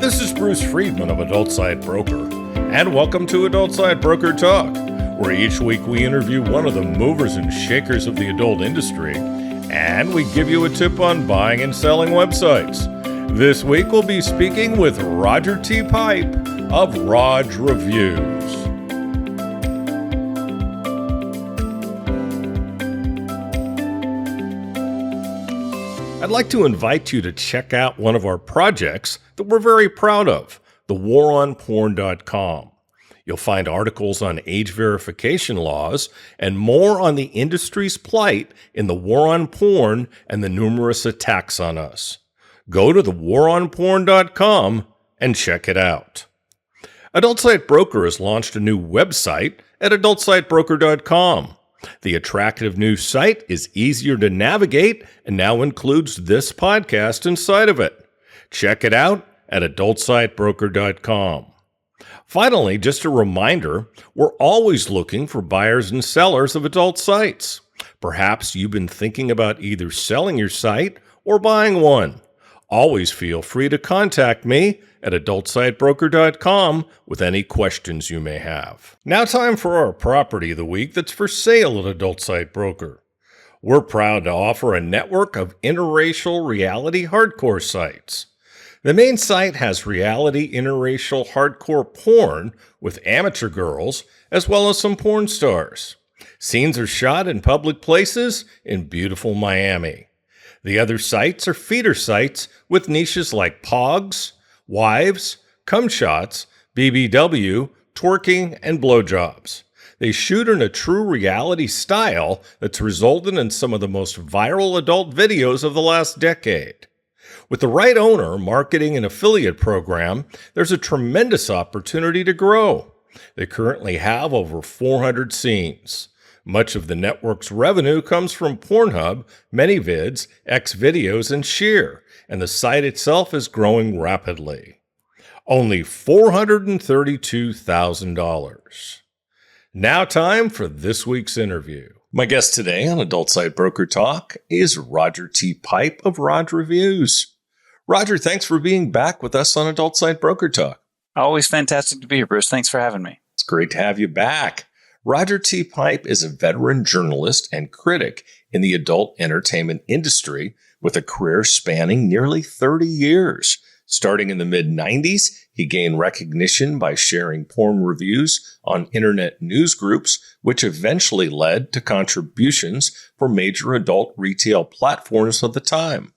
this is Bruce Friedman of Adult Site Broker, and welcome to Adult Site Broker Talk, where each week we interview one of the movers and shakers of the adult industry, and we give you a tip on buying and selling websites. This week we'll be speaking with Roger T. Pipe of Rog Reviews. I'd like to invite you to check out one of our projects that we're very proud of, thewaronporn.com. You'll find articles on age verification laws and more on the industry's plight in the war on porn and the numerous attacks on us. Go to thewaronporn.com and check it out. Adult Site Broker has launched a new website at adultsitebroker.com. The attractive new site is easier to navigate and now includes this podcast inside of it. Check it out at adultsitebroker.com. Finally, just a reminder, we're always looking for buyers and sellers of adult sites. Perhaps you've been thinking about either selling your site or buying one. Always feel free to contact me at adultsitebroker.com with any questions you may have. Now time for our property of the week that's for sale at Adult Site Broker. We're proud to offer a network of interracial reality hardcore sites. The main site has reality interracial hardcore porn with amateur girls as well as some porn stars. Scenes are shot in public places in beautiful Miami. The other sites are feeder sites with niches like pogs, wives, cum shots, BBW, twerking, and blowjobs. They shoot in a true reality style that's resulted in some of the most viral adult videos of the last decade. With the right owner, marketing, and affiliate program, there's a tremendous opportunity to grow. They currently have over 400 scenes. Much of the network's revenue comes from Pornhub, ManyVids, Xvideos, and Sheer, and the site itself is growing rapidly. Only $432,000. Now time for this week's interview. My guest today on Adult Site Broker Talk is Roger T. Pipe of Rog Reviews. Roger, thanks for being back with us on Adult Site Broker Talk. Always fantastic to be here, Bruce. Thanks for having me. It's great to have you back. Roger T. Pipe is a veteran journalist and critic in the adult entertainment industry with a career spanning nearly 30 years. Starting in the mid-90s, he gained recognition by sharing porn reviews on internet newsgroups, which eventually led to contributions for major adult retail platforms of the time.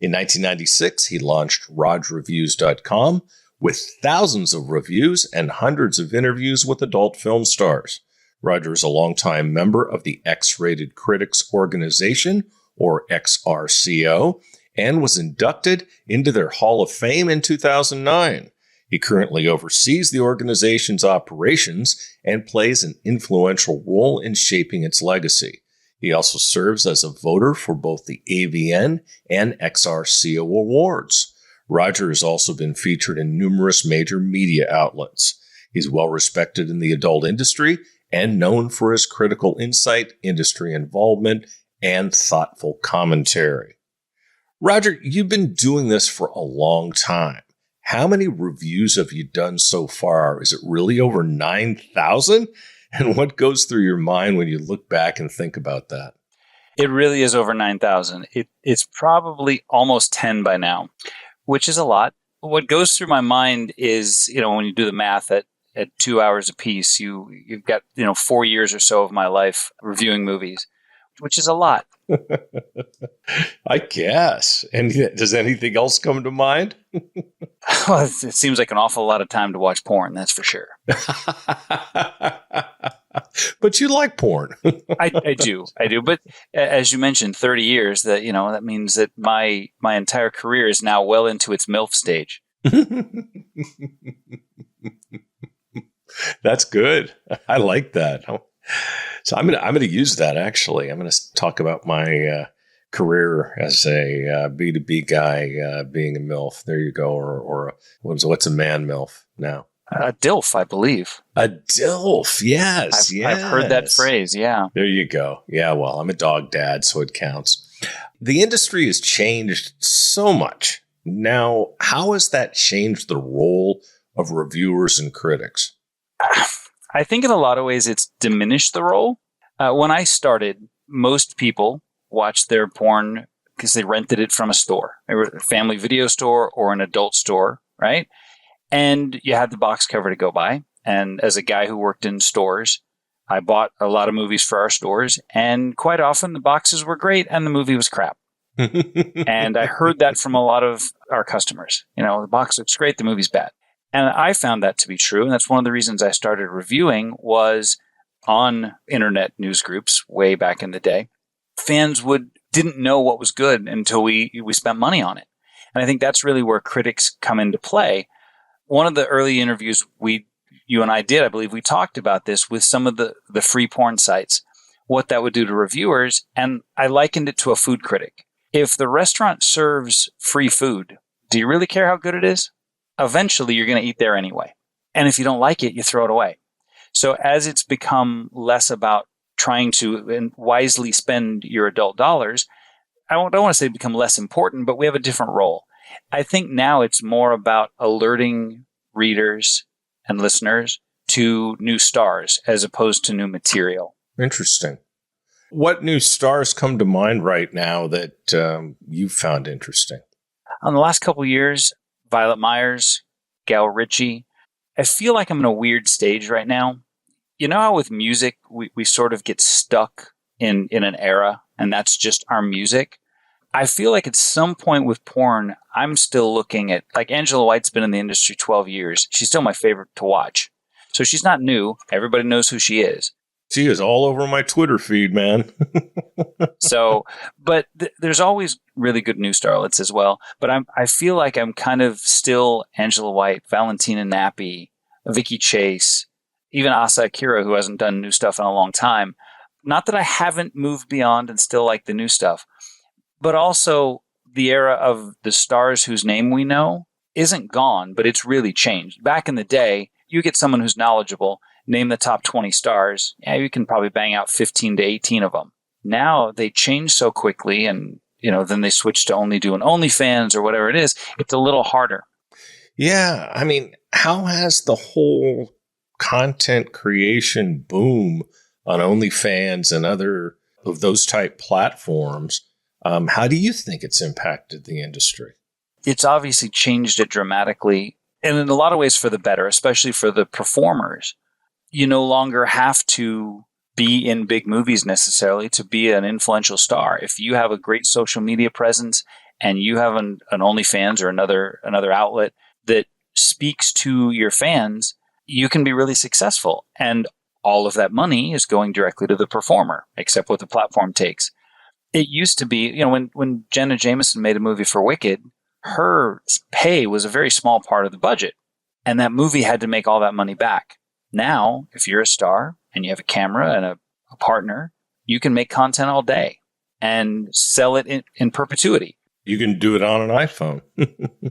In 1996, he launched RogReviews.com with thousands of reviews and hundreds of interviews with adult film stars. Roger is a longtime member of the X-Rated Critics Organization, or XRCO, and was inducted into their Hall of Fame in 2009. He currently oversees the organization's operations and plays an influential role in shaping its legacy. He also serves as a voter for both the AVN and XRCO Awards. Roger has also been featured in numerous major media outlets. He's well respected in the adult industry and known for his critical insight, industry involvement, and thoughtful commentary. Roger, you've been doing this for a long time. How many reviews have you done so far? Is it really over 9,000? And what goes through your mind when you look back and think about that? It really is over 9,000. It's probably almost 10 by now, which is a lot. What goes through my mind is, when you do the math at 2 hours a piece, you've got, 4 years or so of my life reviewing movies, which is a lot. I guess. And does anything else come to mind? Well, it seems like an awful lot of time to watch porn, that's for sure. But you like porn. I do. But as you mentioned, 30 years, that means that my entire career is now well into its MILF stage. That's good. I like that. So I'm gonna use that. Actually, I'm gonna talk about my career as a B2B guy, being a MILF. There you go. Or what's a man MILF now? A DILF, I believe. A DILF, yes. I've heard that phrase. Yeah. There you go. Yeah. Well, I'm a dog dad, so it counts. The industry has changed so much Now, how has that changed the role of reviewers and critics? I think in a lot of ways it's diminished the role. When I started, most people watched their porn because they rented it from a store, a family video store or an adult store, right? And you had the box cover to go by. And as a guy who worked in stores, I bought a lot of movies for our stores. And quite often the boxes were great and the movie was crap. And I heard that from a lot of our customers. The box looks great, the movie's bad. And I found that to be true. And that's one of the reasons I started reviewing was on internet news groups way back in the day. Fans didn't know what was good until we spent money on it. And I think that's really where critics come into play. One of the early interviews you and I did, I believe we talked about this with some of the free porn sites, what that would do to reviewers. And I likened it to a food critic. If the restaurant serves free food, do you really care how good it is? Eventually, you're going to eat there anyway. And if you don't like it, you throw it away. So as it's become less about trying to wisely spend your adult dollars, I don't want to say become less important, but we have a different role. I think now it's more about alerting readers and listeners to new stars as opposed to new material. Interesting. What new stars come to mind right now that you found interesting? On the last couple of years, Violet Myers, Gal Ritchie. I feel like I'm in a weird stage right now. You know how with music, we sort of get stuck in an era, and that's just our music? I feel like at some point with porn, I'm still looking at, like Angela White's been in the industry 12 years. She's still my favorite to watch. So she's not new. Everybody knows who she is. She is all over my Twitter feed, man. But there's always really good new starlets as well. But I feel like I'm kind of still Angela White, Valentina Nappi, Vicky Chase, even Asa Akira, who hasn't done new stuff in a long time. Not that I haven't moved beyond and still like the new stuff, but also the era of the stars whose name we know isn't gone, but it's really changed. Back in the day, you get someone who's knowledgeable, name the top 20 stars. Yeah, you can probably bang out 15 to 18 of them. Now they change so quickly, and then they switch to only doing OnlyFans or whatever it is. It's a little harder. Yeah, I mean, how has the whole content creation boom on OnlyFans and other of those type platforms, how do you think it's impacted the industry? It's obviously changed it dramatically, and in a lot of ways for the better, especially for the performers. You no longer have to be in big movies necessarily to be an influential star. If you have a great social media presence and you have an OnlyFans or another outlet that speaks to your fans, you can be really successful. And all of that money is going directly to the performer, except what the platform takes. It used to be, when Jenna Jameson made a movie for Wicked, her pay was a very small part of the budget. And that movie had to make all that money back. Now, if you're a star and you have a camera and a partner, you can make content all day and sell it in perpetuity. You can do it on an iPhone.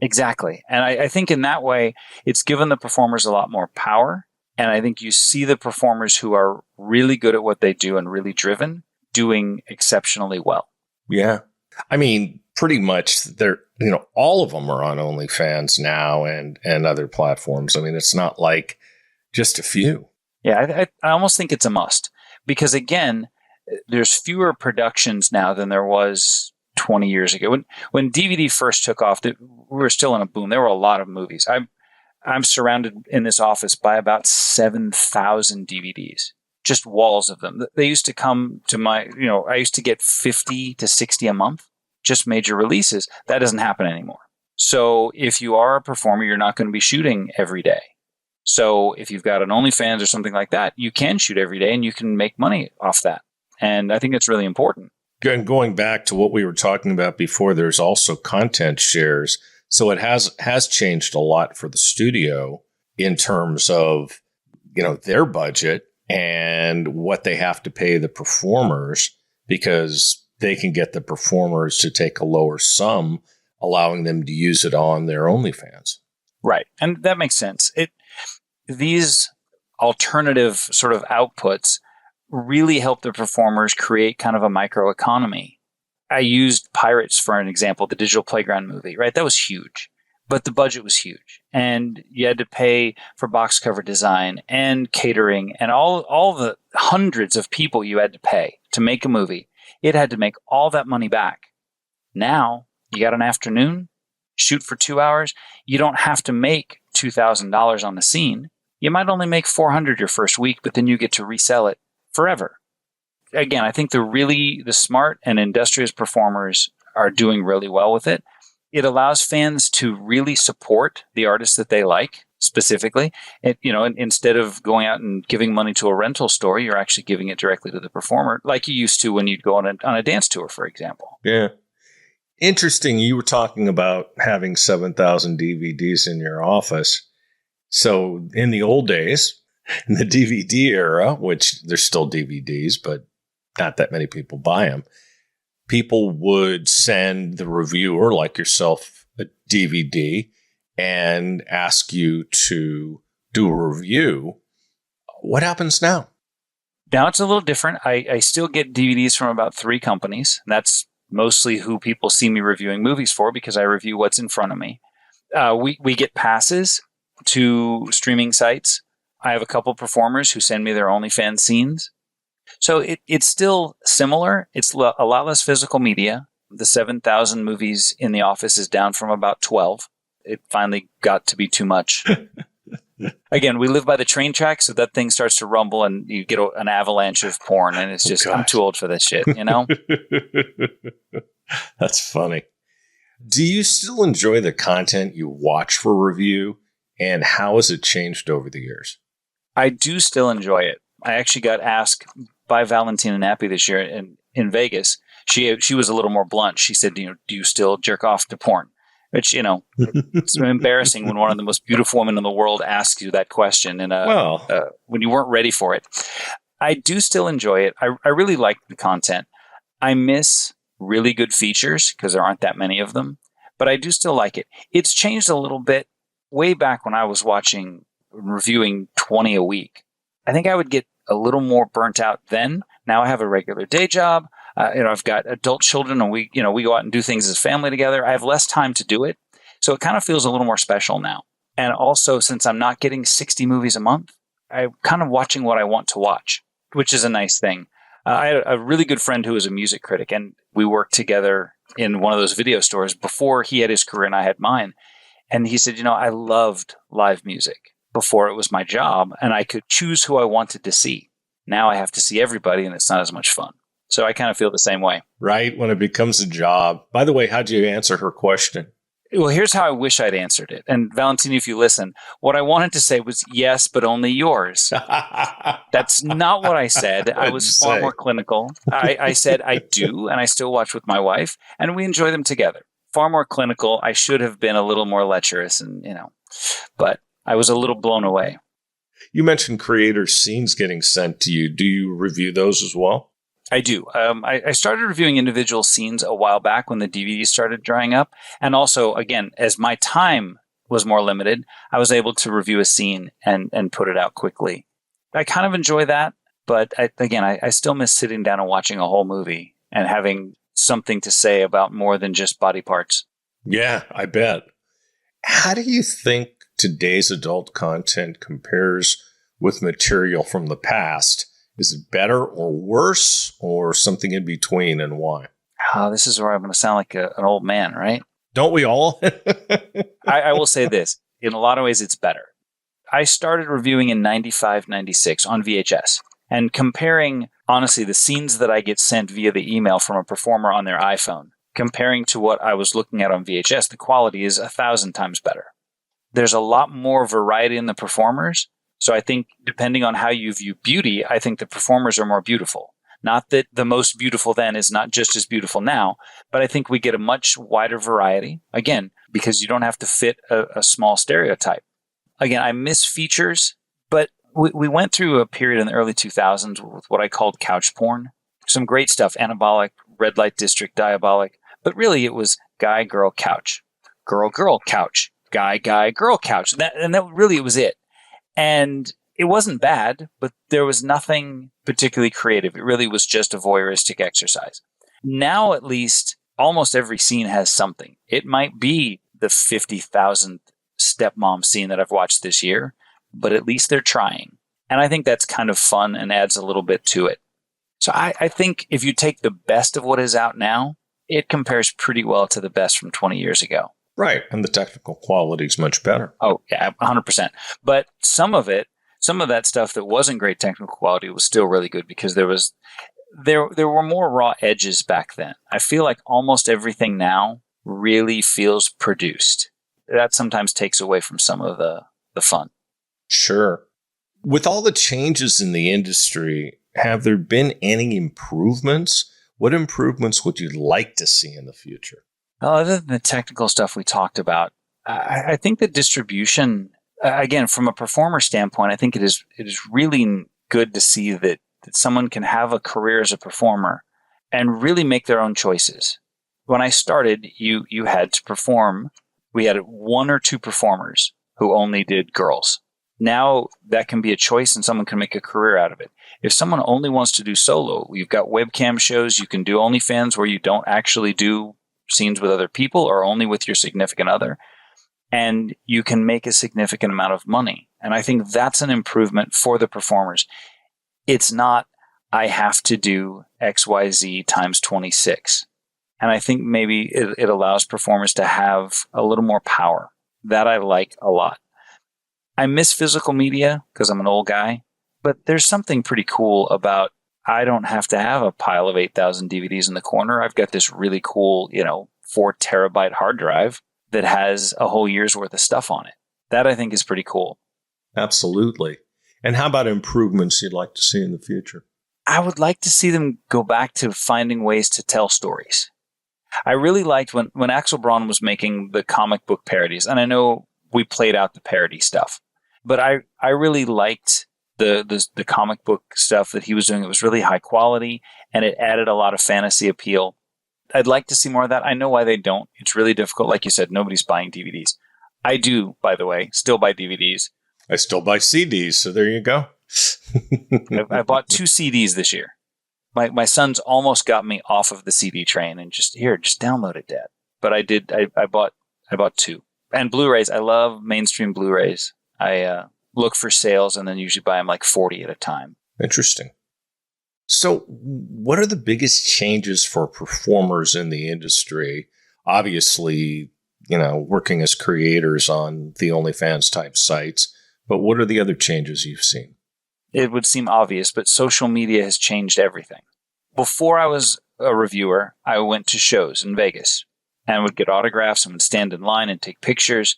Exactly. And I think in that way, it's given the performers a lot more power. And I think you see the performers who are really good at what they do and really driven doing exceptionally well. Yeah. I mean, pretty much all of them are on OnlyFans now and other platforms. I mean, it's not like just a few. Yeah, I almost think it's a must because, again, there's fewer productions now than there was 20 years ago. When DVD first took off, we were still in a boom. There were a lot of movies. I'm surrounded in this office by about 7,000 DVDs, just walls of them. They used to come to I used to get 50 to 60 a month, just major releases. That doesn't happen anymore. So if you are a performer, you're not going to be shooting every day. So if you've got an OnlyFans or something like that, you can shoot every day and you can make money off that. And I think that's really important. And going back to what we were talking about before, there's also content shares. So it has changed a lot for the studio in terms of, their budget and what they have to pay the performers, because they can get the performers to take a lower sum, allowing them to use it on their OnlyFans. Right. And that makes sense. These alternative sort of outputs really help the performers create kind of a microeconomy. I used Pirates for an example, the Digital Playground movie, right? That was huge, but the budget was huge. And you had to pay for box cover design and catering and all the hundreds of people you had to pay to make a movie. It had to make all that money back. Now, you got an afternoon, shoot for 2 hours. You don't have to make $2,000 on the scene. You might only make $400 your first week, but then you get to resell it forever. Again, I think the smart and industrious performers are doing really well with it. It allows fans to really support the artists that they like specifically. Instead of going out and giving money to a rental store, you're actually giving it directly to the performer, like you used to when you'd go on a dance tour, for example. Yeah. Interesting. You were talking about having 7,000 DVDs in your office. So in the old days, in the DVD era, which there's still DVDs, but not that many people buy them, people would send the reviewer, like yourself, a DVD and ask you to do a review. What happens now? Now it's a little different. I still get DVDs from about 3 companies. That's mostly who people see me reviewing movies for, because I review what's in front of me. We get passes to streaming sites. I have a couple performers who send me their OnlyFans scenes. So it's still similar. It's a lot less physical media. The 7,000 movies in the office is down from about 12. It finally got to be too much. Again, we live by the train track, so that thing starts to rumble and you get an avalanche of porn, and it's just, I'm too old for this shit, you know? That's funny. Do you still enjoy the content you watch for review, and how has it changed over the years? I do still enjoy it. I actually got asked by Valentina Nappi this year in Vegas. She was a little more blunt. She said, do you still jerk off to porn? Which, it's embarrassing when one of the most beautiful women in the world asks you that question when you weren't ready for it. I do still enjoy it. I really like the content. I miss really good features because there aren't that many of them, but I do still like it. It's changed a little bit. Way back when I was reviewing 20 a week, I think I would get a little more burnt out then. Now I have a regular day job. I've got adult children, and we go out and do things as family together. I have less time to do it. So it kind of feels a little more special now. And also, since I'm not getting 60 movies a month, I'm kind of watching what I want to watch, which is a nice thing. I had a really good friend who was a music critic, and we worked together in one of those video stores before he had his career and I had mine. And he said, I loved live music before it was my job, and I could choose who I wanted to see. Now I have to see everybody, and it's not as much fun. So I kind of feel the same way. Right, when it becomes a job. By the way, how'd you answer her question? Well, here's how I wish I'd answered it. And Valentina, if you listen, what I wanted to say was yes, but only yours. That's not what I said. I was far more clinical. I said I do, and I still watch with my wife, and we enjoy them together. Far more clinical. I should have been a little more lecherous, but I was a little blown away. You mentioned creator scenes getting sent to you. Do you review those as well? I do. I started reviewing individual scenes a while back when the DVDs started drying up. And also, again, as my time was more limited, I was able to review a scene and put it out quickly. I kind of enjoy that. But I still miss sitting down and watching a whole movie and having something to say about more than just body parts. Yeah, I bet. How do you think today's adult content compares with material from the past? Is it better or worse or something in between, and why? Oh, this is where I'm going to sound like an old man, right? Don't we all? I will say this. In a lot of ways, it's better. I started reviewing in 95, 96 on VHS, and comparing, honestly, the scenes that I get sent via the email from a performer on their iPhone, comparing to what I was looking at on VHS, the quality is 1,000 times better. There's a lot more variety in the performers. So I think depending on how you view beauty, I think the performers are more beautiful. Not that the most beautiful then is not just as beautiful now, but I think we get a much wider variety, again, because you don't have to fit a small stereotype. Again, I miss features, but we went through a period in the early 2000s with what I called couch porn. Some great stuff, Anabolic, Red Light District, Diabolic, but really it was guy, girl, couch. Girl, girl, couch. Guy, guy, girl, couch. That really was it. And it wasn't bad, but there was nothing particularly creative. It really was just a voyeuristic exercise. Now, at least, almost every scene has something. It might be the 50,000th stepmom scene that I've watched this year, but at least they're trying. And I think that's kind of fun and adds a little bit to it. So I think if you take the best of what is out now, it compares pretty well to the best from 20 years ago. Right. And the technical quality is much better. Oh, yeah, 100%. But some of that stuff that wasn't great technical quality was still really good because there were more raw edges back then. I feel like almost everything now really feels produced. That sometimes takes away from some of the fun. Sure. With all the changes in the industry, have there been any improvements? What improvements would you like to see in the future? Well, other than the technical stuff we talked about, I think the distribution, again, from a performer standpoint, I think it is really good to see that someone can have a career as a performer and really make their own choices. When I started, you had to perform. We had 1 or 2 performers who only did girls. Now that can be a choice and someone can make a career out of it. If someone only wants to do solo, you've got webcam shows. You can do OnlyFans where you don't actually do scenes with other people or only with your significant other. And you can make a significant amount of money. And I think that's an improvement for the performers. It's not, I have to do XYZ times 26. And I think maybe it allows performers to have a little more power. That I like a lot. I miss physical media because I'm an old guy, but there's something pretty cool about I don't have to have a pile of 8,000 DVDs in the corner. I've got this really cool, 4 terabyte hard drive that has a whole year's worth of stuff on it. That I think is pretty cool. Absolutely. And how about improvements you'd like to see in the future? I would like to see them go back to finding ways to tell stories. I really liked when Axel Braun was making the comic book parodies, and I know we played out the parody stuff, but I really liked the comic book stuff that he was doing. It was really high quality, and it added a lot of fantasy appeal. I'd like to see more of that. I know why they don't. It's really difficult. Like you said, nobody's buying DVDs. I do, by the way, still buy DVDs. I still buy CDs, so there you go. I bought 2 CDs this year. My son's almost got me off of the CD train and just download it, Dad. But I did. I bought 2. And Blu-rays. I love mainstream Blu-rays. I look for sales and then usually buy them like 40 at a time. Interesting. So what are the biggest changes for performers in the industry? Obviously, working as creators on the OnlyFans type sites, but what are the other changes you've seen? It would seem obvious, but social media has changed everything. Before I was a reviewer, I went to shows in Vegas and would get autographs and would stand in line and take pictures.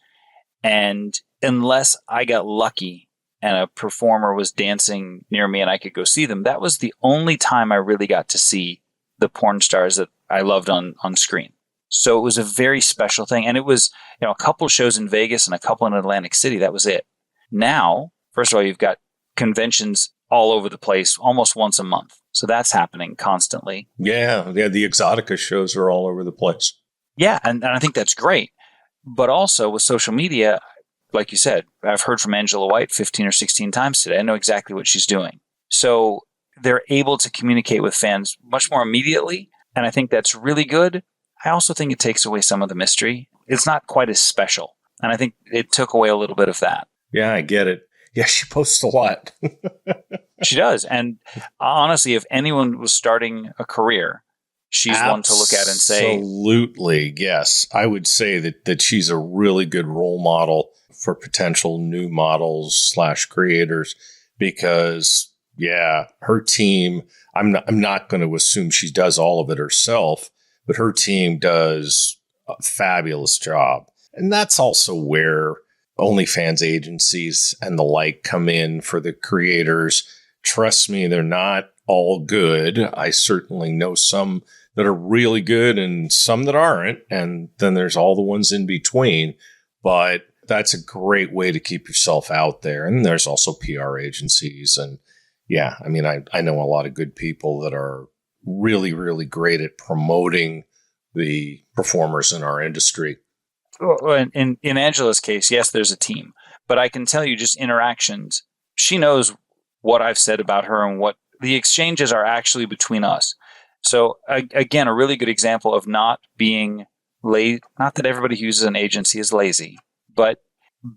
And unless I got lucky and a performer was dancing near me and I could go see them, that was the only time I really got to see the porn stars that I loved on screen. So it was a very special thing. And it was, a couple shows in Vegas and a couple in Atlantic City. That was it. Now, first of all, you've got conventions all over the place, almost once a month. So that's happening constantly. Yeah, the Exotica shows are all over the place. Yeah, and I think that's great. But also with social media, like you said, I've heard from Angela White 15 or 16 times today. I know exactly what she's doing. So they're able to communicate with fans much more immediately, and I think that's really good. I also think it takes away some of the mystery. It's not quite as special, and I think it took away a little bit of that. Yeah, I get it. Yeah, she posts a lot. She does. And honestly, if anyone was starting a career, she's one to look at and say. Absolutely, yes. I would say that she's a really good role model for potential new models / creators because, yeah, her team, I'm not going to assume she does all of it herself, but her team does a fabulous job. And that's also where OnlyFans agencies and the like come in for the creators. Trust me, they're not all good. I certainly know some that are really good and some that aren't. And then there's all the ones in between. But that's a great way to keep yourself out there. And there's also PR agencies. And yeah, I mean, I know a lot of good people that are really, really great at promoting the performers in our industry. In Angela's case, yes, there's a team, but I can tell you just interactions. She knows what I've said about her and what the exchanges are actually between us. So again, a really good example of not being lazy. Not that everybody who uses an agency is lazy, but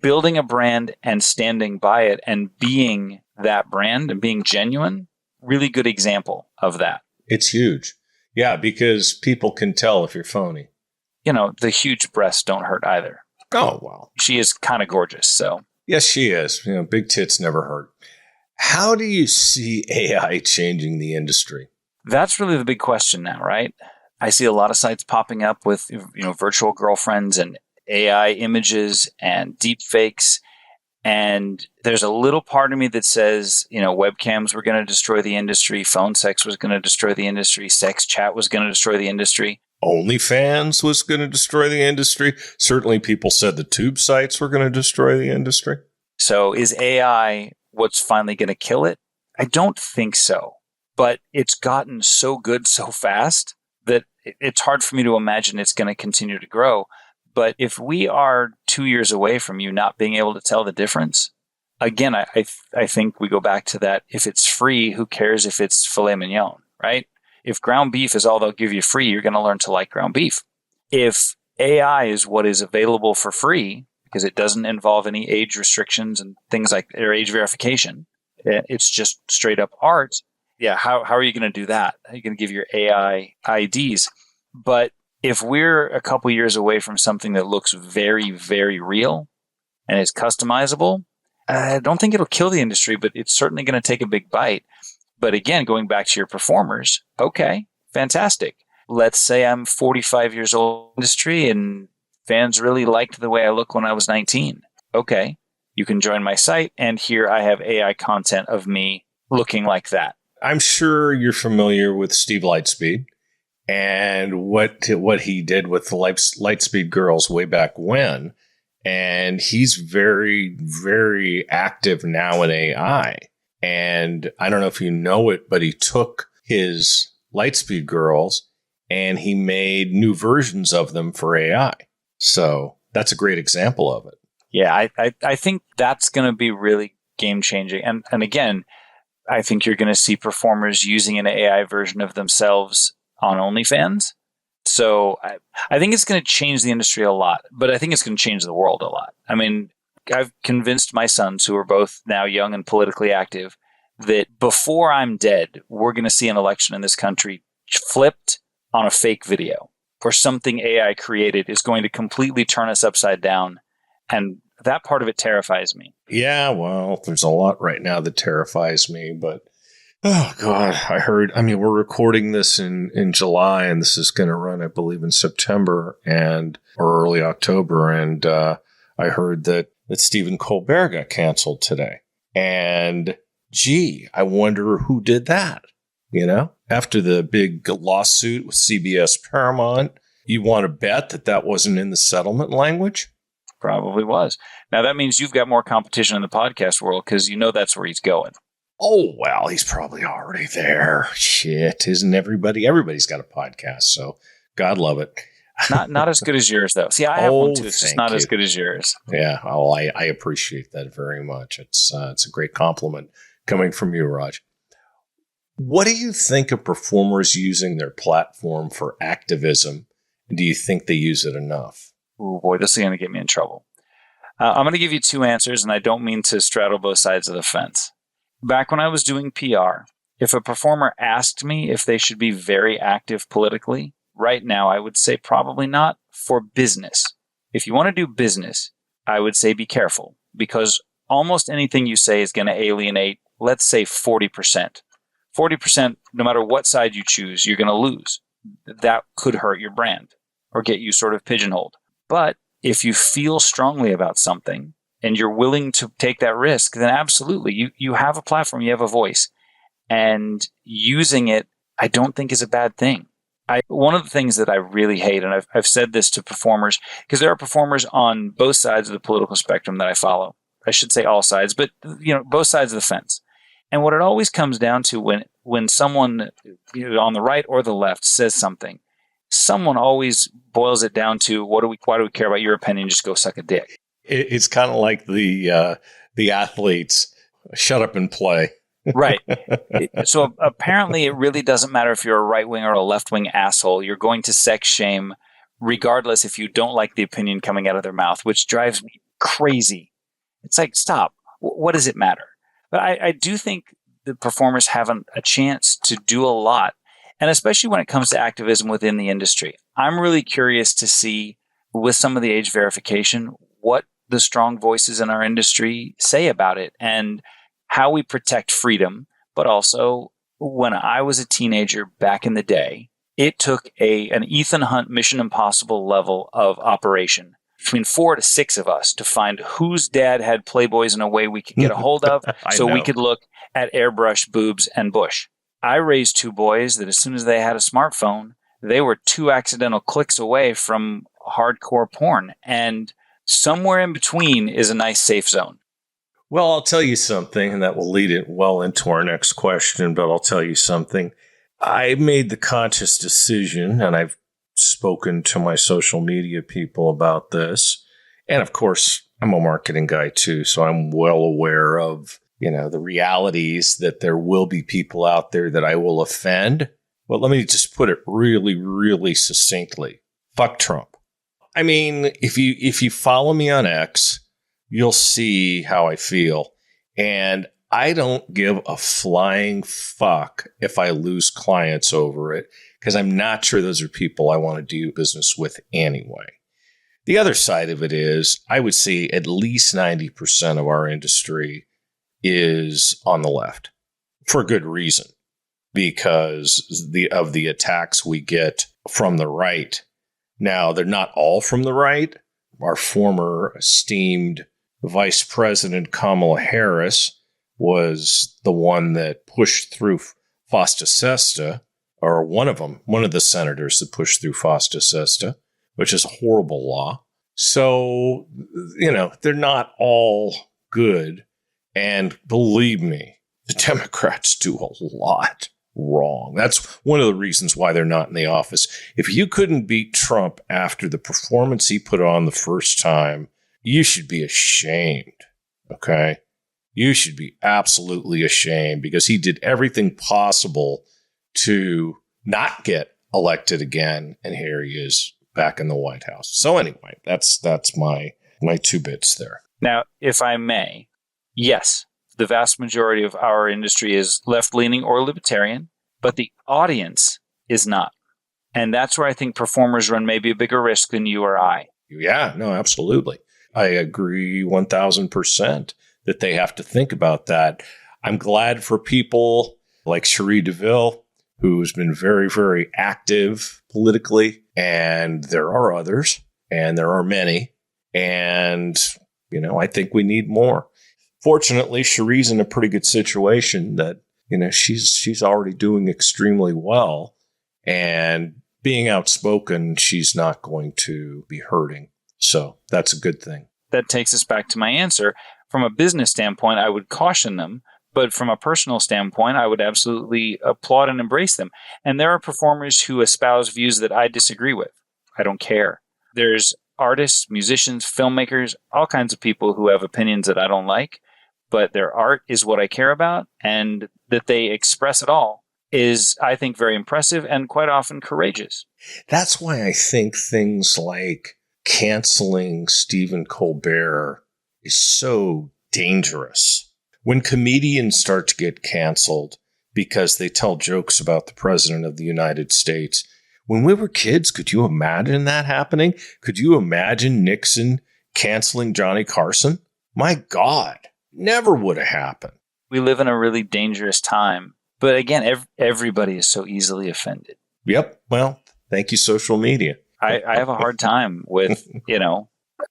building a brand and standing by it and being that brand and being genuine. Really good example of that. It's huge. Yeah, because people can tell if you're phony. The huge breasts don't hurt either. Oh, well. She is kind of gorgeous, so. Yes, she is. Big tits never hurt. How do you see AI changing the industry? That's really the big question now, right? I see a lot of sites popping up with, virtual girlfriends and AI images and deep fakes. And there's a little part of me that says, webcams were going to destroy the industry. Phone sex was going to destroy the industry. Sex chat was going to destroy the industry. OnlyFans was going to destroy the industry. Certainly people said the tube sites were going to destroy the industry. So is AI what's finally going to kill it? I don't think so. But it's gotten so good so fast that it's hard for me to imagine it's going to continue to grow. But if we are 2 years away from you not being able to tell the difference, again, I think we go back to that. If it's free, who cares if it's filet mignon, right? If ground beef is all they'll give you free, you're going to learn to like ground beef. If AI is what is available for free, because it doesn't involve any age restrictions and things like or age verification, it's just straight up art. Yeah, how are you going to do that? How are you going to give your AI IDs? But if we're a couple years away from something that looks very, very real and is customizable, I don't think it'll kill the industry, but it's certainly going to take a big bite. But again, going back to your performers, okay, fantastic. Let's say I'm 45 years old in the industry and fans really liked the way I look when I was 19. Okay, you can join my site, and here I have AI content of me looking like that. I'm sure you're familiar with Steve Lightspeed and what he did with the Lightspeed girls way back when. And he's very, very active now in AI. And I don't know if you know it, but he took his Lightspeed girls and he made new versions of them for AI. So that's a great example of it. Yeah, I think that's going to be really game changing. And again, I think you're going to see performers using an AI version of themselves on OnlyFans. So I think it's going to change the industry a lot, but I think it's going to change the world a lot. I mean, I've convinced my sons, who are both now young and politically active, that before I'm dead, we're going to see an election in this country flipped on a fake video, or something AI created is going to completely turn us upside down. And that part of it terrifies me. Yeah, well, there's a lot right now that terrifies me, but oh, God, we're recording this in July, and this is going to run, I believe, in September or early October. And I heard that Stephen Colbert got canceled today. And gee, I wonder who did that. After the big lawsuit with CBS Paramount, you want to bet that wasn't in the settlement language? Probably was. Now, that means you've got more competition in the podcast world because that's where he's going. Oh, well, he's probably already there. Shit, isn't everybody? Everybody's got a podcast, so God love it. Not as good as yours, though. See, I have one, too. It's just not as good as yours. Yeah, well, I appreciate that very much. It's a great compliment coming from you, Raj. What do you think of performers using their platform for activism? Do you think they use it enough? Oh, boy, this is going to get me in trouble. I'm going to give you two answers, and I don't mean to straddle both sides of the fence. Back when I was doing PR, if a performer asked me if they should be very active politically, right now I would say probably not for business. If you want to do business, I would say be careful, because almost anything you say is going to alienate, let's say 40%. 40%, no matter what side you choose, you're going to lose. That could hurt your brand or get you sort of pigeonholed. But if you feel strongly about something and you're willing to take that risk, then absolutely, you have a platform, you have a voice. And using it, I don't think is a bad thing. One of the things that I really hate, and I've said this to performers, because there are performers on both sides of the political spectrum that I follow. I should say all sides, but both sides of the fence. And what it always comes down to when someone on the right or the left says something, someone always boils it down to why do we care about your opinion? Just go suck a dick. It's kind of like the athletes, shut up and play. Right. So apparently it really doesn't matter if you're a right wing or a left wing asshole. You're going to sex shame regardless if you don't like the opinion coming out of their mouth, which drives me crazy. It's like, stop. What does it matter? But I do think the performers have a chance to do a lot, and especially when it comes to activism within the industry. I'm really curious to see, with some of the age verification, what the strong voices in our industry say about it and how we protect freedom. But also, when I was a teenager back in the day, it took an Ethan Hunt Mission Impossible level of operation between 4 to 6 of us to find whose dad had Playboys in a way we could get a hold of so we could look at airbrush, boobs, and bush. I raised 2 boys that as soon as they had a smartphone, they were 2 accidental clicks away from hardcore porn. And somewhere in between is a nice safe zone. Well, I'll tell you something, and that will lead it well into our next question, but I'll tell you something. I made the conscious decision, and I've spoken to my social media people about this. And of course, I'm a marketing guy too, so I'm well aware of, the realities that there will be people out there that I will offend. But let me just put it really, really succinctly. Fuck Trump. I mean, if you follow me on X, you'll see how I feel. And I don't give a flying fuck if I lose clients over it, because I'm not sure those are people I want to do business with anyway. The other side of it is, I would say at least 90% of our industry is on the left for good reason, because of the attacks we get from the right. Now, they're not all from the right. Our former esteemed Vice President Kamala Harris was the one that pushed through FOSTA SESTA, or one of the senators that pushed through FOSTA SESTA, which is a horrible law. So, they're not all good. And believe me, the Democrats do a lot wrong. That's one of the reasons why they're not in the office. If you couldn't beat Trump after the performance he put on the first time, you should be ashamed, okay? You should be absolutely ashamed, because he did everything possible to not get elected again, and here he is back in the White House. So anyway, that's my 2 bits there. Now, if I may, yes, the vast majority of our industry is left-leaning or libertarian, but the audience is not. And that's where I think performers run maybe a bigger risk than you or I. Yeah, no, absolutely. I agree 1,000% that they have to think about that. I'm glad for people like Cherie DeVille, who's been very, very active politically. And there are others, and there are many. And, I think we need more. Fortunately, Cherie's in a pretty good situation that, she's already doing extremely well. And being outspoken, she's not going to be hurting. So that's a good thing. That takes us back to my answer. From a business standpoint, I would caution them. But from a personal standpoint, I would absolutely applaud and embrace them. And there are performers who espouse views that I disagree with. I don't care. There's artists, musicians, filmmakers, all kinds of people who have opinions that I don't like. But their art is what I care about. And that they express it all is, I think, very impressive and quite often courageous. That's why I think things like canceling Stephen Colbert is so dangerous. When comedians start to get canceled because they tell jokes about the President of the United States, when we were kids, could you imagine that happening? Could you imagine Nixon canceling Johnny Carson? My God, never would have happened. We live in a really dangerous time. But again, everybody is so easily offended. Yep. Well, thank you, social media. I have a hard time with,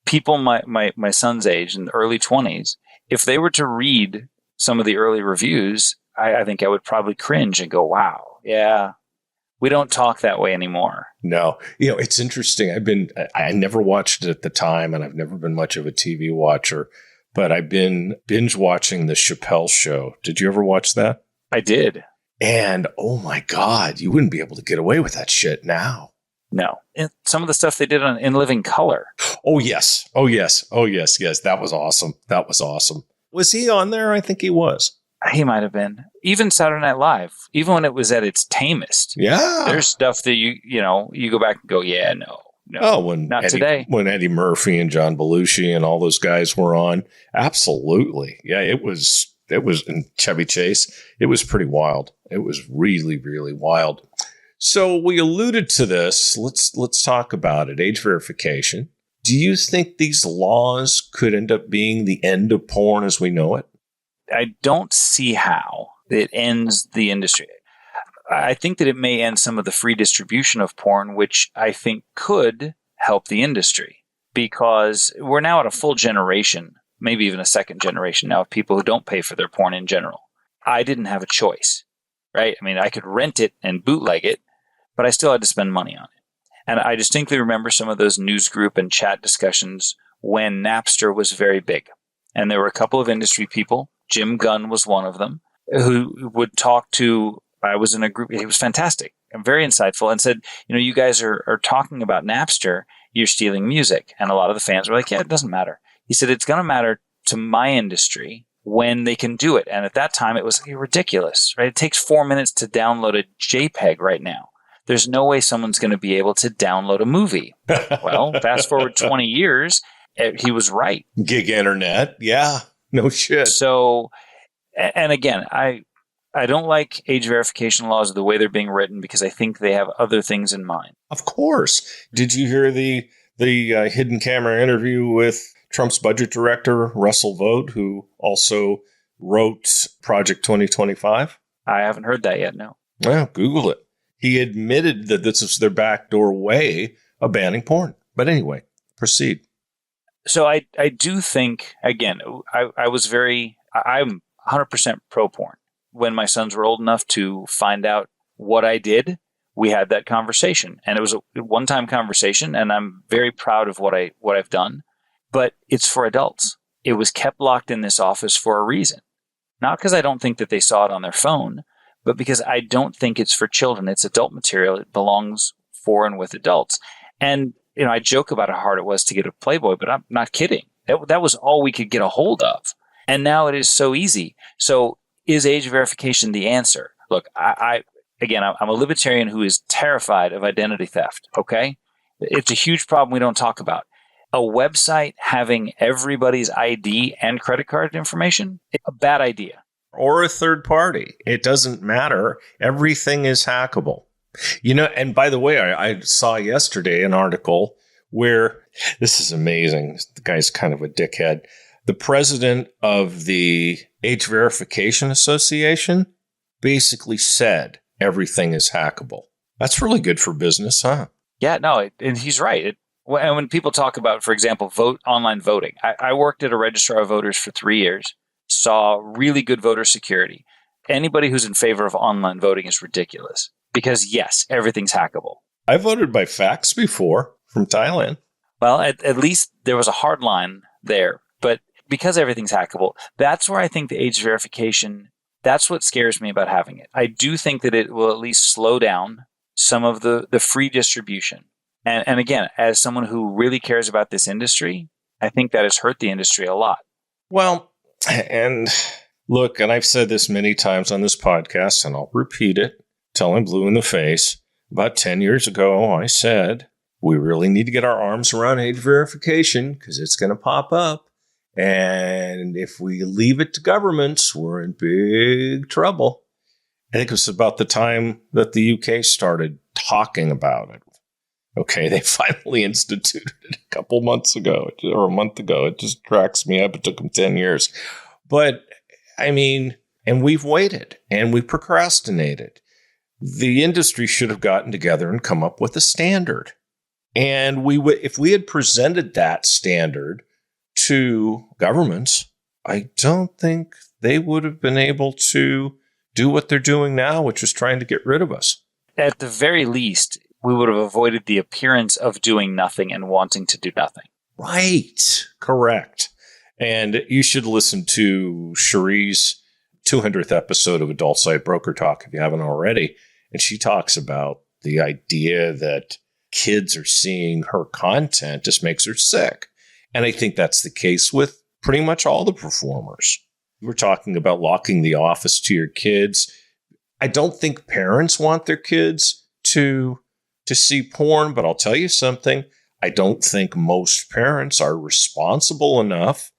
people my son's age in the early 20s. If they were to read some of the early reviews, I think I would probably cringe and go, wow, yeah, we don't talk that way anymore. No. It's interesting. I never watched it at the time, and I've never been much of a TV watcher, but I've been binge watching The Chappelle Show. Did you ever watch that? I did. And oh my God, you wouldn't be able to get away with that shit now. No. And some of the stuff they did on In Living Color. Oh, yes. Oh, yes. Oh, yes. Yes. That was awesome. Was he on there? I think he was. He might have been. Even Saturday Night Live, even when it was at its tamest. Yeah. There's stuff that you go back and go, yeah, no, not today. When Eddie Murphy and John Belushi and all those guys were on, absolutely. Yeah, it was in Chevy Chase. It was pretty wild. It was really, really wild. So we alluded to this. Let's talk about it. Age verification. Do you think these laws could end up being the end of porn as we know it? I don't see how it ends the industry. I think that it may end some of the free distribution of porn, which I think could help the industry, because we're now at a full generation, maybe even a second generation now, of people who don't pay for their porn in general. I didn't have a choice, right? I mean, I could rent it and bootleg it, but I still had to spend money on it. And I distinctly remember some of those news group and chat discussions when Napster was very big. And there were a couple of industry people, Jim Gunn was one of them, who would talk to, I was in a group, he was fantastic and very insightful, and said, you guys are talking about Napster, you're stealing music. And a lot of the fans were like, yeah, it doesn't matter. He said, it's going to matter to my industry when they can do it. And at that time, it was ridiculous, right? It takes 4 minutes to download a JPEG right now. There's no way someone's going to be able to download a movie. Well, fast forward 20 years, he was right. Gig internet. Yeah. No shit. So, and again, I don't like age verification laws the way they're being written, because I think they have other things in mind. Of course. Did you hear the hidden camera interview with Trump's budget director, Russell Vought, who also wrote Project 2025? I haven't heard that yet, no. Well, Google it. He admitted that this is their backdoor way of banning porn. But anyway, proceed. So I do think, again, I'm 100% pro porn. When my sons were old enough to find out what I did, we had that conversation. And it was a one-time conversation, and I'm very proud of what I've done. But it's for adults. It was kept locked in this office for a reason. Not because I don't think that they saw it on their phone, but because I don't think it's for children. It's adult material. It belongs for and with adults. And, I joke about how hard it was to get a Playboy, but I'm not kidding. That was all we could get a hold of. And now it is so easy. So is age verification the answer? Look, I'm a libertarian who is terrified of identity theft, okay? It's a huge problem we don't talk about. A website having everybody's ID and credit card information, a bad idea. Or a third party. It doesn't matter. Everything is hackable. And by the way, I saw yesterday an article where, this is amazing. The guy's kind of a dickhead. The president of the Age Verification Association basically said everything is hackable. That's really good for business, huh? Yeah, no, and he's right. And when people talk about, for example, online voting, I worked at a registrar of voters for 3 years, saw really good voter security. Anybody who's in favor of online voting is ridiculous, because yes, everything's hackable. I voted by fax before from Thailand. Well, at least there was a hard line there. But because everything's hackable, that's where I think the age verification, that's what scares me about having it. I do think that it will at least slow down some of the free distribution. And again, as someone who really cares about this industry, I think that has hurt the industry a lot. Well, and look, and I've said this many times on this podcast, and I'll repeat it till I'm blue in the face. About 10 years ago, I said, we really need to get our arms around age verification because it's going to pop up. And if we leave it to governments, we're in big trouble. I think it was about the time that the UK started talking about it. Okay, they finally instituted it a couple months ago, or a month ago. It just cracks me up. It took them 10 years. But, I mean, and we've waited, and we procrastinated. The industry should have gotten together and come up with a standard. And if we had presented that standard to governments, I don't think they would have been able to do what they're doing now, which is trying to get rid of us. At the very least, we would have avoided the appearance of doing nothing and wanting to do nothing. Right. Correct. And you should listen to Cherie's 200th episode of Adult Site Broker Talk if you haven't already. And she talks about the idea that kids are seeing her content just makes her sick. And I think that's the case with pretty much all the performers. We're talking about locking the office to your kids. I don't think parents want their kids to see porn, but I'll tell you something. I don't think most parents are responsible enough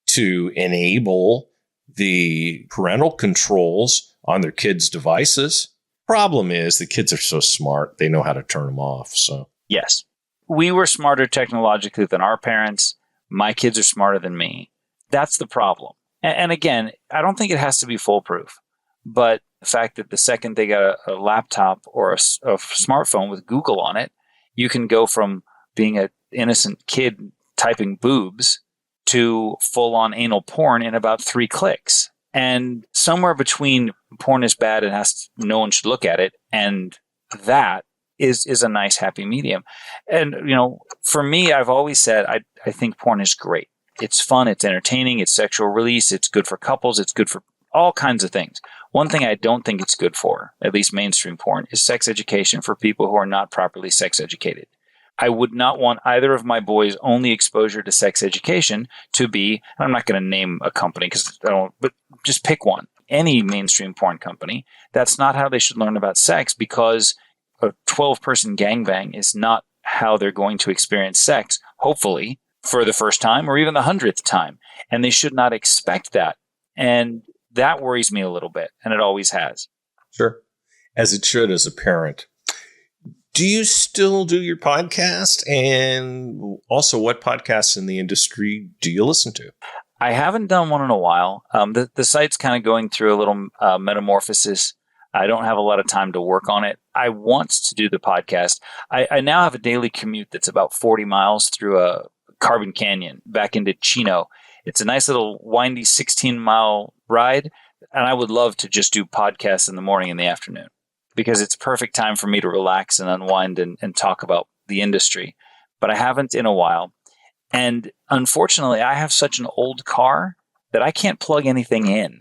to enable the parental controls on their kids' devices. Problem is, the kids are so smart, they know how to turn them off. So Yes. We were smarter technologically than our parents. My kids are smarter than me. That's the problem. And again, I don't think it has to be foolproof. But the fact that the second they got a laptop or a smartphone with Google on it, you can go from being an innocent kid typing boobs to full-on anal porn in about 3 clicks. And somewhere between porn is bad and no one should look at it, and that is a nice happy medium. And, for me, I've always said I think porn is great. It's fun, it's entertaining, it's sexual release, it's good for couples, it's good for all kinds of things. One thing I don't think it's good for, at least mainstream porn, is sex education for people who are not properly sex educated. I would not want either of my boys' only exposure to sex education to be, I'm not going to name a company because I don't, but just pick one, any mainstream porn company. That's not how they should learn about sex, because a 12-person gangbang is not how they're going to experience sex, hopefully, for the first time or even the 100th time. And they should not expect that. And that worries me a little bit, and it always has. Sure. As it should as a parent. Do you still do your podcast? And also, what podcasts in the industry do you listen to? I haven't done one in a while. The site's kind of going through a little metamorphosis. I don't have a lot of time to work on it. I want to do the podcast. I now have a daily commute that's about 40 miles through a Carbon Canyon back into Chino. It's a nice little windy 16-mile ride, and I would love to just do podcasts in the morning and the afternoon, because it's a perfect time for me to relax and unwind and talk about the industry. But I haven't in a while. And unfortunately, I have such an old car that I can't plug anything in.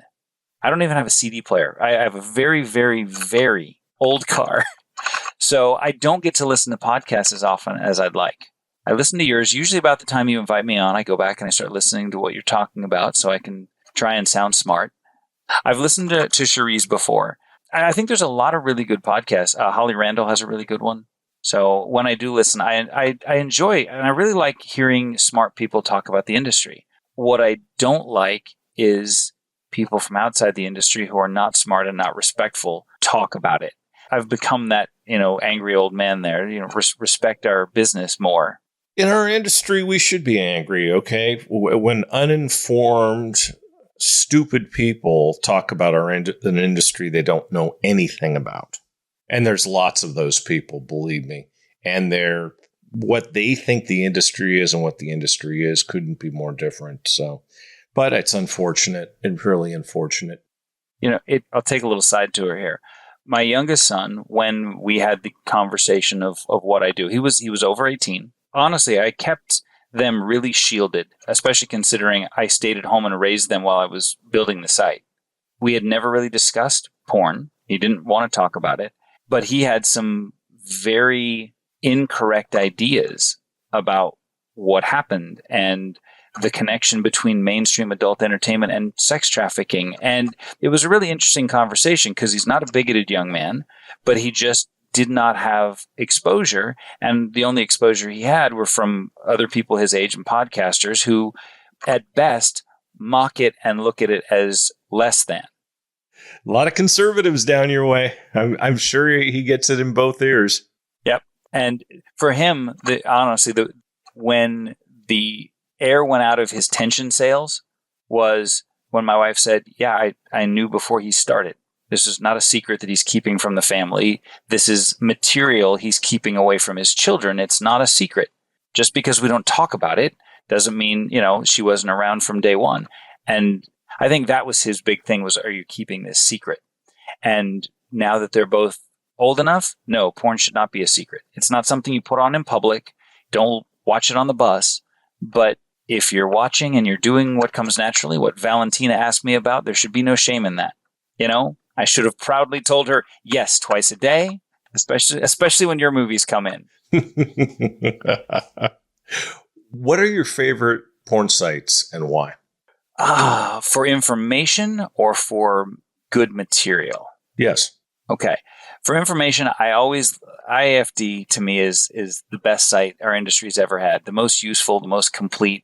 I don't even have a CD player. I have a very, very, very old car. So I don't get to listen to podcasts as often as I'd like. I listen to yours. Usually about the time you invite me on, I go back and I start listening to what you're talking about so I can try and sound smart. I've listened to Cherie's before. I think there's a lot of really good podcasts. Holly Randall has a really good one. So when I do listen, I enjoy, and I really like hearing smart people talk about the industry. What I don't like is people from outside the industry who are not smart and not respectful talk about it. I've become that, angry old man there. Respect our business more. In our industry, we should be angry, okay? When uninformed, stupid people talk about an industry they don't know anything about. And there's lots of those people, believe me. And what they think the industry is and what the industry is couldn't be more different. So, but it's unfortunate and really unfortunate. I'll take a little side tour here. My youngest son, when we had the conversation of what I do, he was over 18. Honestly, I kept them really shielded, especially considering I stayed at home and raised them while I was building the site. We had never really discussed porn. He didn't want to talk about it, but he had some very incorrect ideas about what happened and the connection between mainstream adult entertainment and sex trafficking. And it was a really interesting conversation because he's not a bigoted young man, but he just did not have exposure. And the only exposure he had were from other people his age and podcasters who, at best, mock it and look at it as less than. A lot of conservatives down your way. I'm sure he gets it in both ears. Yep. And for him, when the air went out of his tension sails was when my wife said, yeah, I knew before he started. This is not a secret that he's keeping from the family. This is material he's keeping away from his children. It's not a secret. Just because we don't talk about it doesn't mean, she wasn't around from day one. And I think that was his big thing was, are you keeping this secret? And now that they're both old enough, no, porn should not be a secret. It's not something you put on in public. Don't watch it on the bus. But if you're watching and you're doing what comes naturally, what Valentina asked me about, there should be no shame in that. I should have proudly told her yes twice a day, especially when your movies come in. What are your favorite porn sites and why? For information or for good material? Yes. Okay. For information, IAFD to me is the best site our industry's ever had. The most useful, the most complete.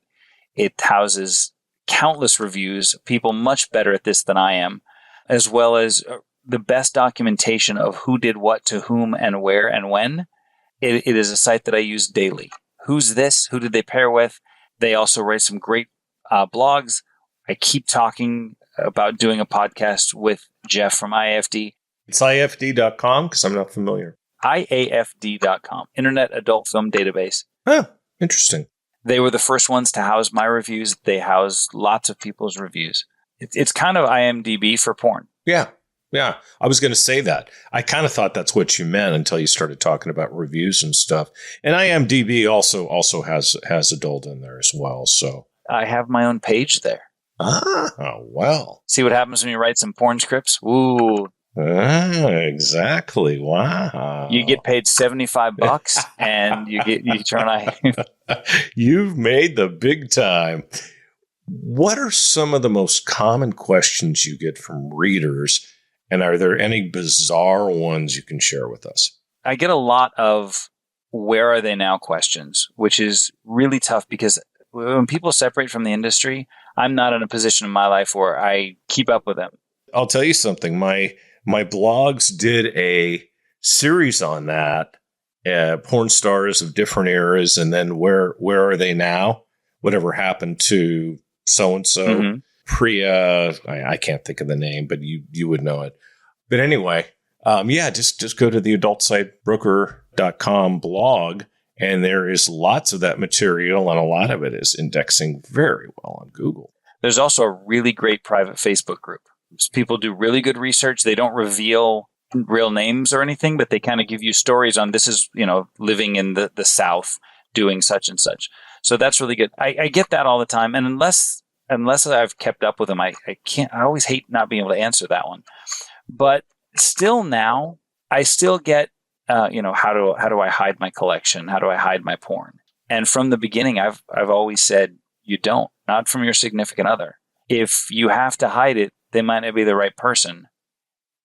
It houses countless reviews, people much better at this than I am, as well as the best documentation of who did what to whom and where and when. It is a site that I use daily. Who's this? Who did they pair with? They also write some great blogs. I keep talking about doing a podcast with Jeff from IAFD. It's IFD.com because I'm not familiar. IAFD.com, Internet Adult Film Database. Huh, interesting. They were the first ones to house my reviews. They house lots of people's reviews. It's kind of IMDb for porn. Yeah. I was going to say that. I kind of thought that's what you meant until you started talking about reviews and stuff. And IMDb also has adult in there as well. So I have my own page there. Well. See what happens when you write some porn scripts? Ooh. Exactly. Wow. You get paid $75 and you turn You've made the big time. What are some of the most common questions you get from readers? And are there any bizarre ones you can share with us? I get a lot of where are they now questions, which is really tough because when people separate from the industry, I'm not in a position in my life where I keep up with them. I'll tell you something. My blogs did a series on that, porn stars of different eras, and then where are they now? Whatever happened to so-and-so? Mm-hmm. Priya, I can't think of the name, but you would know it. But anyway, just go to the adult site broker.com blog, and there is lots of that material, and a lot of it is indexing very well on Google. There's also a really great private Facebook group. People do really good research. They don't reveal real names or anything, but they kind of give you stories on this is, living in the South doing such and such. So that's really good. I get that all the time. And unless I've kept up with them, I can't, I always hate not being able to answer that one. But still now, I still get, how do I hide my collection? How do I hide my porn? And from the beginning, I've always said, you don't, not from your significant other. If you have to hide it, they might not be the right person.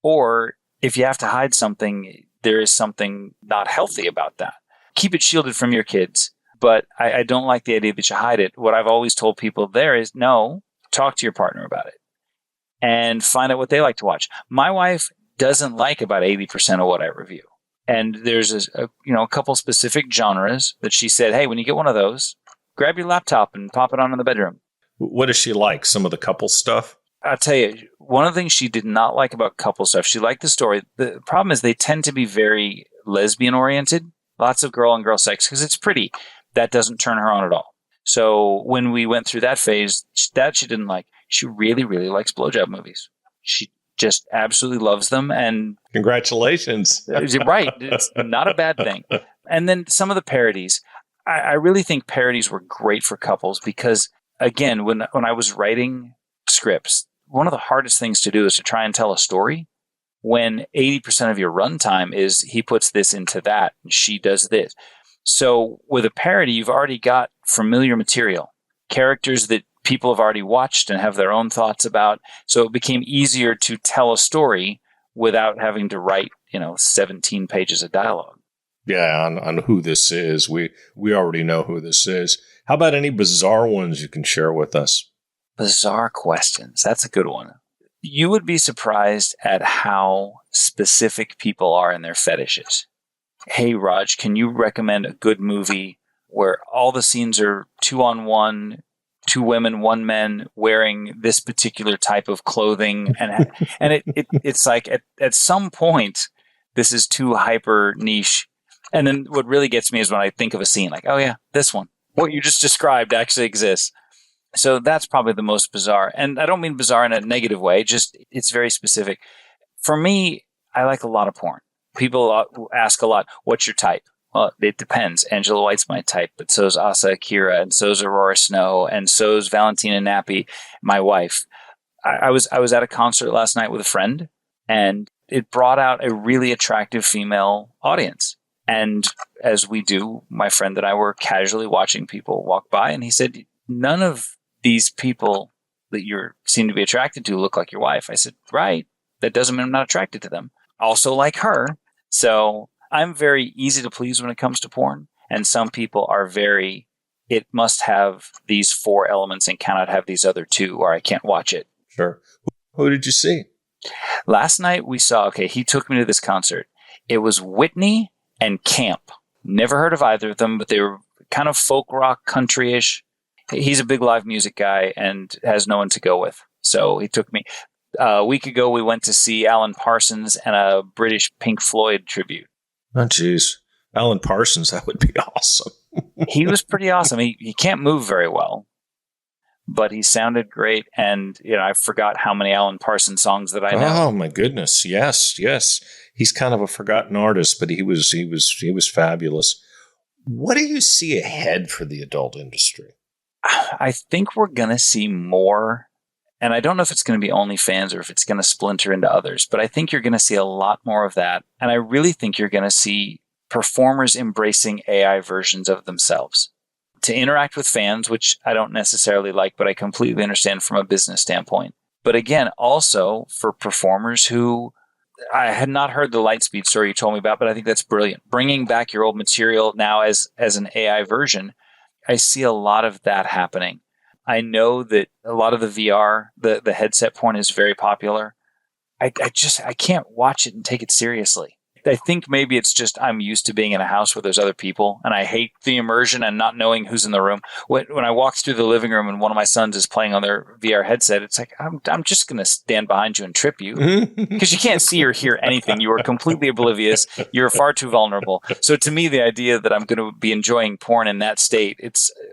Or if you have to hide something, there is something not healthy about that. Keep it shielded from your kids. But I don't like the idea that you hide it. What I've always told people there is, no, talk to your partner about it and find out what they like to watch. My wife doesn't like about 80% of what I review. And there's a couple specific genres that she said, hey, when you get one of those, grab your laptop and pop it on in the bedroom. What does she like? Some of the couple stuff? I'll tell you, one of the things she did not like about couple stuff, she liked the story. The problem is they tend to be very lesbian oriented. Lots of girl on girl sex because it's pretty. That doesn't turn her on at all. So when we went through that phase, that she didn't like. She really, really likes blowjob movies. She just absolutely loves them. And congratulations. Right. It's not a bad thing. And then some of the parodies. I really think parodies were great for couples because, again, when I was writing scripts, one of the hardest things to do is to try and tell a story when 80% of your runtime is he puts this into that and she does this. So with a parody, you've already got familiar material, characters that people have already watched and have their own thoughts about. So it became easier to tell a story without having to write, 17 pages of dialogue. Yeah, on who this is. We already know who this is. How about any bizarre ones you can share with us? Bizarre questions. That's a good one. You would be surprised at how specific people are in their fetishes. Hey, Raj, can you recommend a good movie where all the scenes are 2-on-1, 2 women, 1 man wearing this particular type of clothing? And it's like at some point, this is too hyper niche. And then what really gets me is when I think of a scene like, oh yeah, this one. What you just described actually exists. So that's probably the most bizarre. And I don't mean bizarre in a negative way, just it's very specific. For me, I like a lot of porn. People ask a lot, what's your type? Well, it depends. Angela White's my type, but so is Asa Akira, and so is Aurora Snow, and so is Valentina Nappi, my wife. I was at a concert last night with a friend, and it brought out a really attractive female audience. And as we do, my friend and I were casually watching people walk by, and he said, none of these people that you seem to be attracted to look like your wife. I said, right. That doesn't mean I'm not attracted to them. Also like her. So I'm very easy to please when it comes to porn. And some people are it must have these 4 elements and cannot have these other 2, or I can't watch it. Sure. Who did you see? Last night we saw, he took me to this concert. It was Whitney and Camp. Never heard of either of them, but they were kind of folk rock, country-ish. He's a big live music guy and has no one to go with. So he took me. A week ago, we went to see Alan Parsons and a British Pink Floyd tribute. Oh, geez. Alan Parsons, that would be awesome. He was pretty awesome. He can't move very well, but he sounded great. And, I forgot how many Alan Parsons songs that I know. Oh, my goodness. Yes. He's kind of a forgotten artist, but he was fabulous. What do you see ahead for the adult industry? I think we're going to see more. And I don't know if it's going to be OnlyFans or if it's going to splinter into others, but I think you're going to see a lot more of that. And I really think you're going to see performers embracing AI versions of themselves to interact with fans, which I don't necessarily like, but I completely understand from a business standpoint. But again, also for performers who I had not heard the Lightspeed story you told me about, but I think that's brilliant. Bringing back your old material now as an AI version, I see a lot of that happening. I know that a lot of the VR, the headset porn is very popular. I can't watch it and take it seriously. I think maybe it's just I'm used to being in a house where there's other people, and I hate the immersion and not knowing who's in the room. When I walk through the living room and one of my sons is playing on their VR headset, it's like, I'm just going to stand behind you and trip you because you can't see or hear anything. You are completely oblivious. You're far too vulnerable. So to me, the idea that I'm going to be enjoying porn in that state,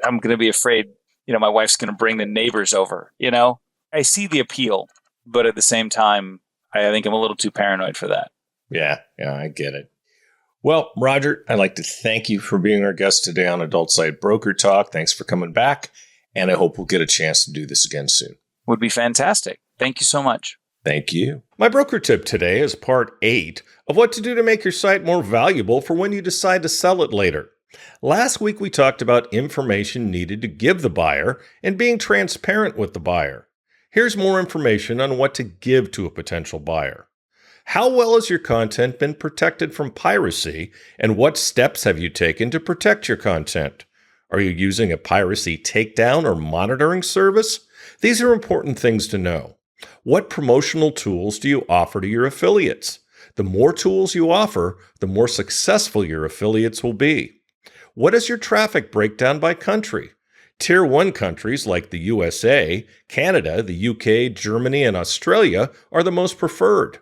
I'm going to be afraid, my wife's going to bring the neighbors over, I see the appeal, but at the same time, I think I'm a little too paranoid for that. Yeah, I get it. Well, Roger, I'd like to thank you for being our guest today on Adult Site Broker Talk. Thanks for coming back, and I hope we'll get a chance to do this again soon. Would be fantastic. Thank you so much. Thank you. My broker tip today is part 8 of what to do to make your site more valuable for when you decide to sell it later. Last week, we talked about information needed to give the buyer and being transparent with the buyer. Here's more information on what to give to a potential buyer. How well has your content been protected from piracy, and what steps have you taken to protect your content? Are you using a piracy takedown or monitoring service? These are important things to know. What promotional tools do you offer to your affiliates? The more tools you offer, the more successful your affiliates will be. What is your traffic breakdown by country? Tier 1 countries like the USA, Canada, the UK, Germany, and Australia are the most preferred.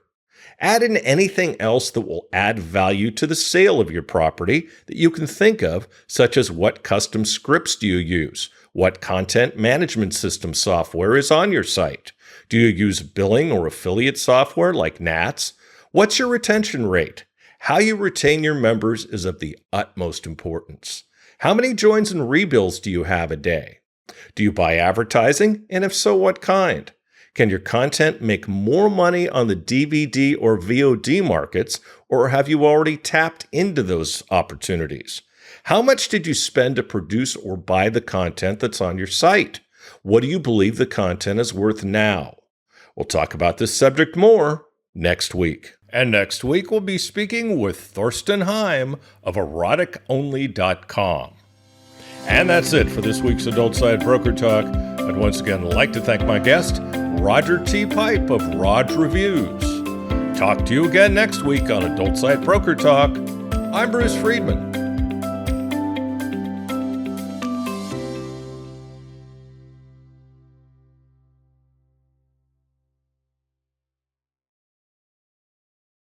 Add in anything else that will add value to the sale of your property that you can think of, such as what custom scripts do you use? What content management system software is on your site? Do you use billing or affiliate software like Nats? What's your retention rate? How you retain your members is of the utmost importance. How many joins and rebills do you have a day? Do you buy advertising? And if so, what kind? Can your content make more money on the DVD or VOD markets, or have you already tapped into those opportunities? How much did you spend to produce or buy the content that's on your site? What do you believe the content is worth now? We'll talk about this subject more next week. And next week, we'll be speaking with Thorsten Heim of eroticonly.com. And that's it for this week's Adult Side Broker Talk. I'd once again like to thank my guest, Roger T. Pipe of Rog Reviews. Talk to you again next week on Adult Site Broker Talk. I'm Bruce Friedman.